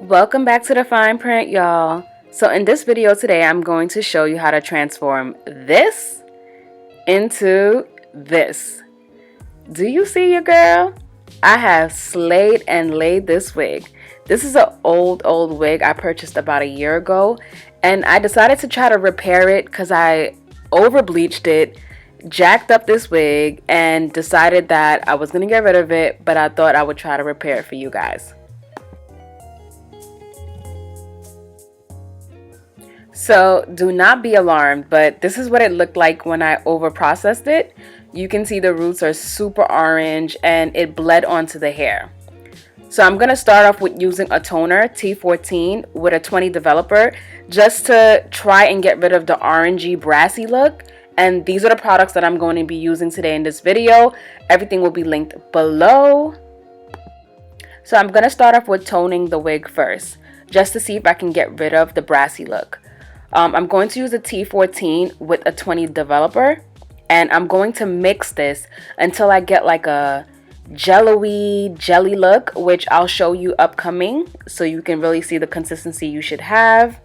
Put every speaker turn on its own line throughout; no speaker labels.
Welcome back to the fine print, y'all. So in this video today, I'm going to show you how to transform this into this. Do you see your girl? I have slayed and laid this wig. This is an old wig I purchased about a year ago, and I decided to try to repair it because I over bleached it, jacked up this wig, and decided that I was going to get rid of it, but I thought I would try to repair it for you guys. So do not be alarmed, but this is what it looked like when I over processed it. You can see the roots are super orange and it bled onto the hair. So I'm going to start off with using a toner, T14 with a 20 developer, just to try and get rid of the orangey brassy look. And these are the products that I'm going to be using today in this video. Everything will be linked below. So I'm going to start off with toning the wig first, just to see if I can get rid of the brassy look. I'm going to use a T14 with a 20 developer, and I'm going to mix this until I get like a jelly look, which I'll show you upcoming so you can really see the consistency you should have.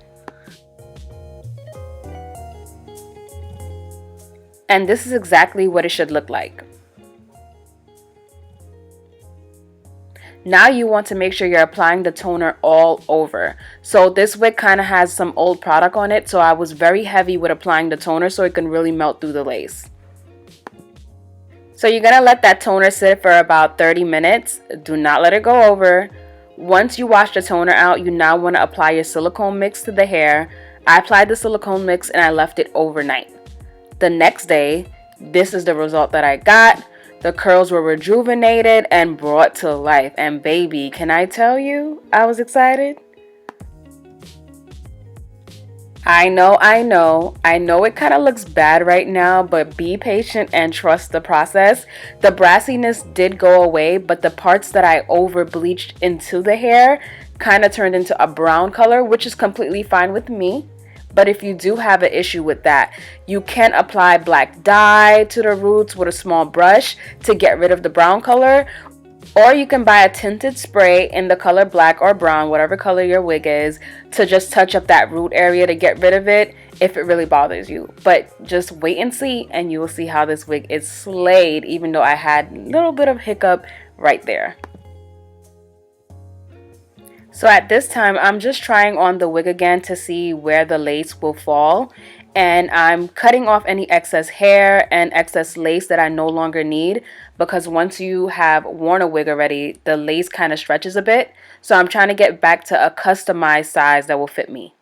And this is exactly what it should look like. Now you want to make sure you're applying the toner all over. So this wig kind of has some old product on it, so I was very heavy with applying the toner so it can really melt through the lace. So you're going to let that toner sit for about 30 minutes. Do not let it go over. Once you wash the toner out, you now want to apply your silicone mix to the hair. I applied the silicone mix and I left it overnight. The next day, this is the result that I got. The curls were rejuvenated and brought to life. And baby, can I tell you, I was excited. I know it kind of looks bad right now, but be patient and trust the process. The brassiness did go away, but the parts that I over bleached into the hair kind of turned into a brown color, which is completely fine with me. But if you do have an issue with that, you can apply black dye to the roots with a small brush to get rid of the brown color. Or you can buy a tinted spray in the color black or brown, whatever color your wig is, to just touch up that root area to get rid of it if it really bothers you. But just wait and see, and you will see how this wig is slayed, even though I had a little bit of hiccup right there. So at this time, I'm just trying on the wig again to see where the lace will fall. And I'm cutting off any excess hair and excess lace that I no longer need, because once you have worn a wig already, the lace kind of stretches a bit. So I'm trying to get back to a customized size that will fit me.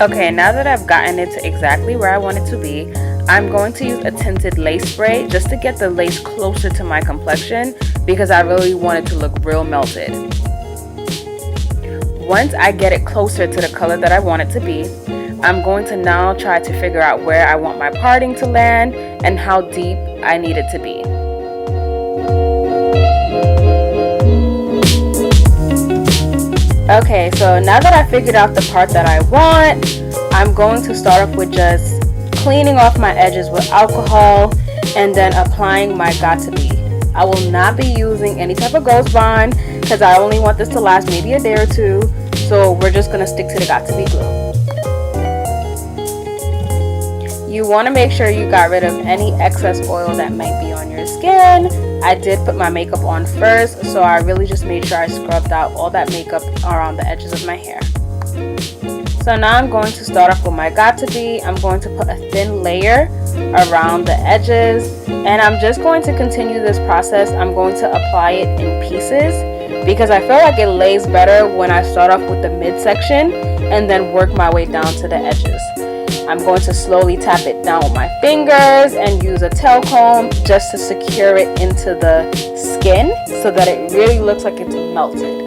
Okay, now that I've gotten it to exactly where I want it to be, I'm going to use a tinted lace spray just to get the lace closer to my complexion, because I really want it to look real melted. Once I get it closer to the color that I want it to be, I'm going to now try to figure out where I want my parting to land and how deep I need it to be. Okay, so now that I figured out the part that I want, I'm going to start off with just cleaning off my edges with alcohol and then applying my Got2b. I will not be using any type of Ghost Bond because I only want this to last maybe a day or two, so we're just going to stick to the Got2b glue. You want to make sure you got rid of any excess oil that might be on your skin. I did put my makeup on first, so I really just made sure I scrubbed out all that makeup around the edges of my hair. So now I'm going to start off with my Got2b. I'm going to put a thin layer around the edges, and I'm just going to continue this process. I'm going to apply it in pieces because I feel like it lays better when I start off with the midsection and then work my way down to the edges. I'm going to slowly tap it down with my fingers and use a tail comb just to secure it into the skin so that it really looks like it's melted.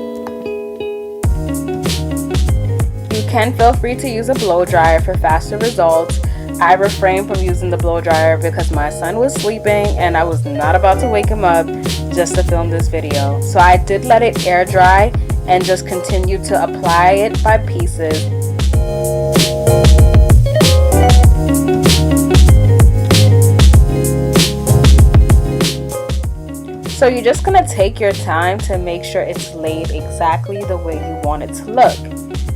You can feel free to use a blow dryer for faster results. I refrained from using the blow dryer because my son was sleeping and I was not about to wake him up just to film this video. So I did let it air dry and just continue to apply it by pieces. So you're just going to take your time to make sure it's laid exactly the way you want it to look.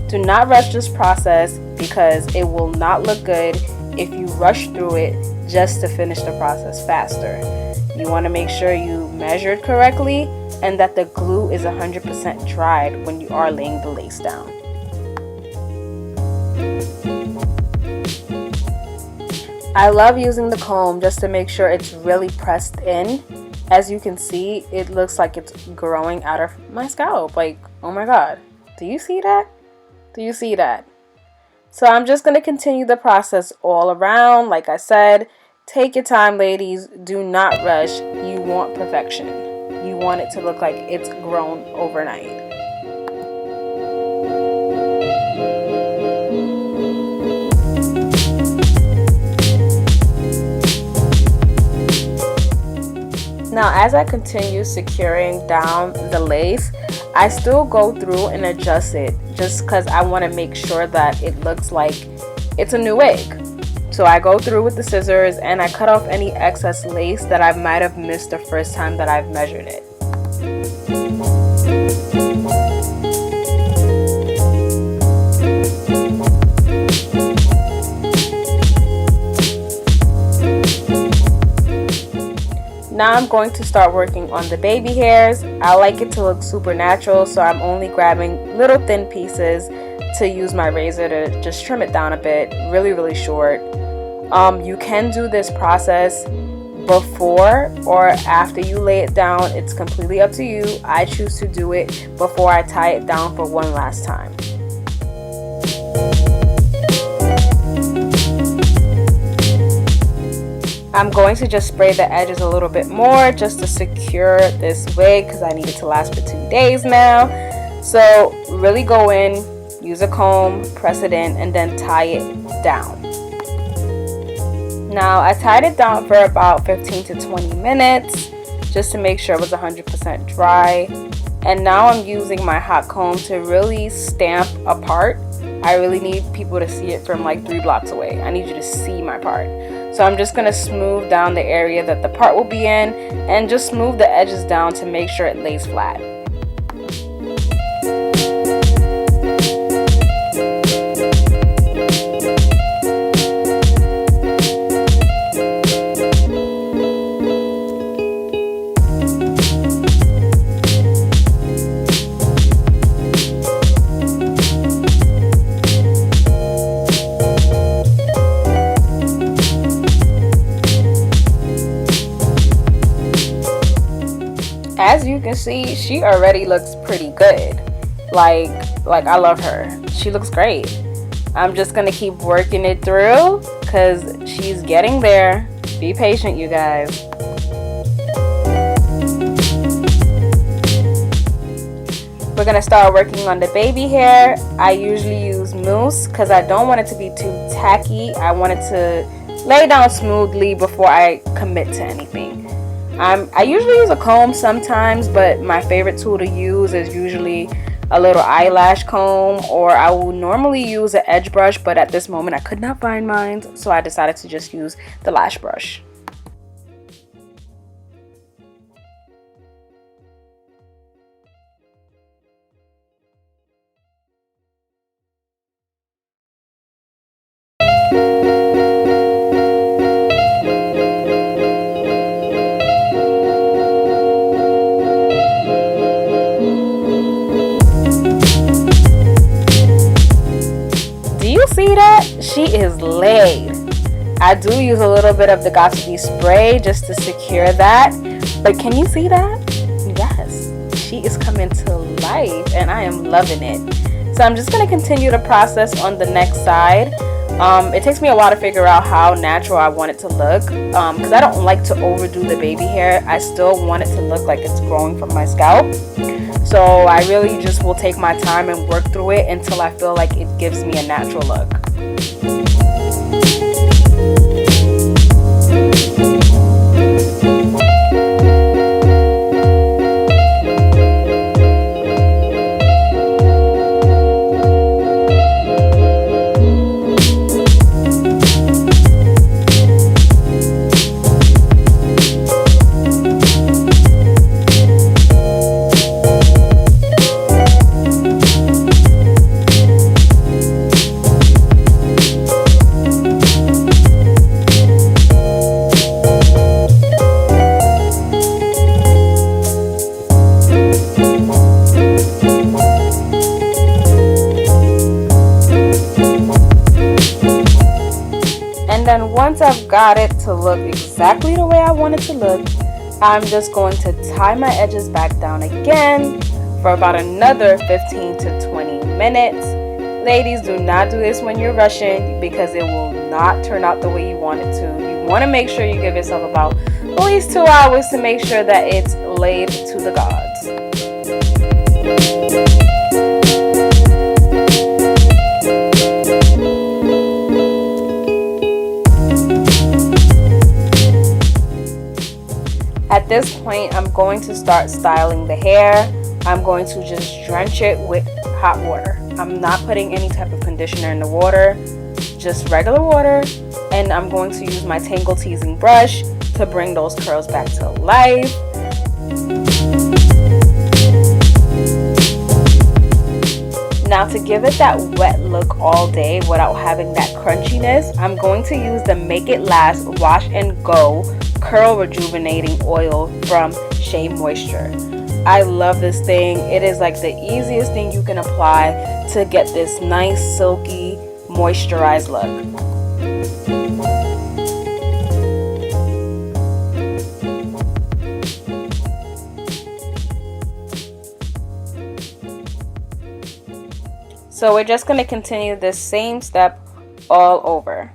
Do not rush this process because it will not look good if you rush through it just to finish the process faster. You want to make sure you measured correctly and that the glue is 100% dried when you are laying the lace down. I love using the comb just to make sure it's really pressed in. As you can see, it looks like it's growing out of my scalp. Like, oh my god, do you see that? Do you see that? So I'm just going to continue the process all around. Like I said, take your time, ladies. Do not rush. You want perfection. You want it to look like it's grown overnight. Now, as I continue securing down the lace, I still go through and adjust it just because I want to make sure that it looks like it's a new wig. So I go through with the scissors and I cut off any excess lace that I might have missed the first time that I've measured it. Now I'm going to start working on the baby hairs. I like it to look super natural, so I'm only grabbing little thin pieces to use my razor to just trim it down a bit, really short. You can do this process before or after you lay it down. It's completely up to you. I choose to do it before I tie it down for one last time. I'm going to just spray the edges a little bit more just to secure this wig because I need it to last for 2 days now. So really go in, use a comb, press it in, and then tie it down. Now I tied it down for about 15 to 20 minutes just to make sure it was 100% dry. And now I'm using my hot comb to really stamp a part. I really need people to see it from like 3 blocks away. I need you to see my part. So I'm just going to smooth down the area that the part will be in and just smooth the edges down to make sure it lays flat. As you can see, she already looks pretty good. Like I love her. She looks great. I'm just gonna keep working it through because she's getting there. Be patient, you guys. We're gonna start working on the baby hair. I usually use mousse because I don't want it to be too tacky. I want it to lay down smoothly before I commit to anything. I usually use a comb sometimes, but my favorite tool to use is usually a little eyelash comb, or I will normally use an edge brush, but at this moment I could not find mine, so I decided to just use the lash brush. See that? She is laid. I do use a little bit of the Got2b spray just to secure that, but can you see that? Yes, she is coming to life and I am loving it. So I'm just going to continue the process on the next side. It takes me a while to figure out how natural I want it to look, because I don't like to overdo the baby hair. I still want it to look like it's growing from my scalp. So I really just will take my time and work through it until I feel like it gives me a natural look. Then once I've got it to look exactly the way I want it to look, I'm just going to tie my edges back down again for about another 15 to 20 minutes. Ladies, do not do this when you're rushing because it will not turn out the way you want it to. You want to make sure you give yourself about at least 2 hours to make sure that it's laid to the gods. At this point, I'm going to start styling the hair. I'm going to just drench it with hot water. I'm not putting any type of conditioner in the water, just regular water. And I'm going to use my Tangle Teasing brush to bring those curls back to life. Now to give it that wet look all day without having that crunchiness, I'm going to use the Make It Last Wash and Go Curl Rejuvenating Oil from Shea Moisture. I love this thing. It is like the easiest thing you can apply to get this nice silky moisturized look. So we're just going to continue this same step all over.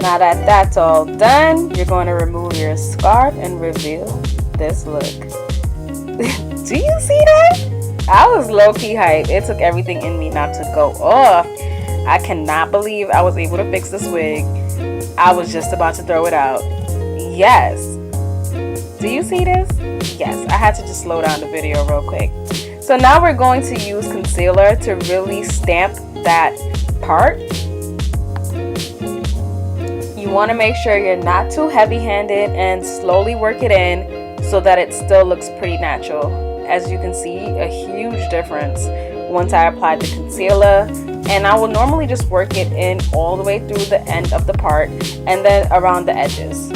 Now that that's all done, you're going to remove your scarf and reveal this look. Do you see that? I was low-key hyped. It took everything in me not to go off. I cannot believe I was able to fix this wig. I was just about to throw it out. Yes. Do you see this? Yes, I had to just slow down the video real quick. So now we're going to use concealer to really stamp that part. You want to make sure you're not too heavy-handed and slowly work it in so that it still looks pretty natural. As you can see, a huge difference once I applied the concealer, and I will normally just work it in all the way through the end of the part and then around the edges.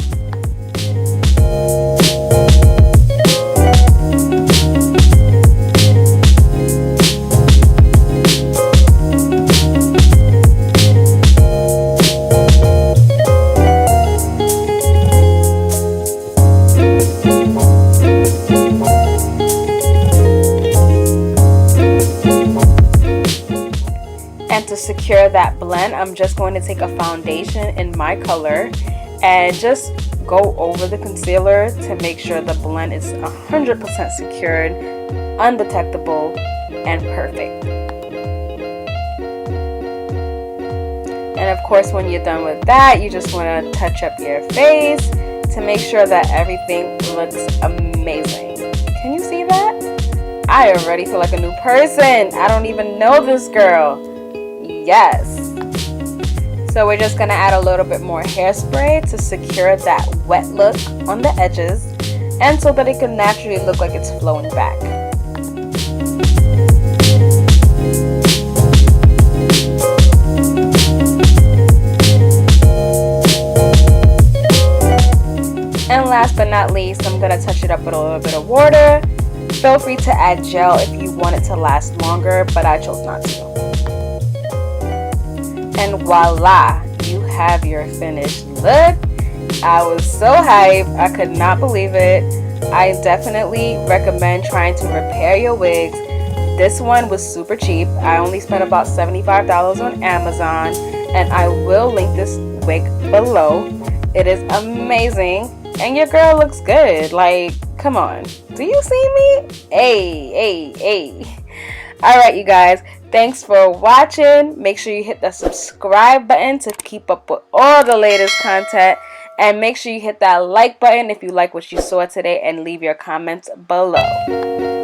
And to secure that blend, I'm just going to take a foundation in my color and just go over the concealer to make sure the blend is 100% secured, undetectable, and perfect. And of course, when you're done with that, you just want to touch up your face to make sure that everything looks amazing. Can you see that? I already feel like a new person. I don't even know this girl. Yes. So we're just going to add a little bit more hairspray to secure that wet look on the edges and so that it can naturally look like it's flowing back. last but not least, I'm going to touch it up with a little bit of water. Feel free to add gel if you want it to last longer, but I chose not to. And voila, you have your finished look. I was so hyped. I could not believe it. I definitely recommend trying to repair your wigs. This one was super cheap. I only spent about $75 on Amazon, and I will link this wig below. It is amazing, and your girl looks good. Like, come on. Do you see me? Hey. Alright, you guys. Thanks for watching. Make sure you hit the subscribe button to keep up with all the latest content. And make sure you hit that like button if you like what you saw today, and leave your comments below.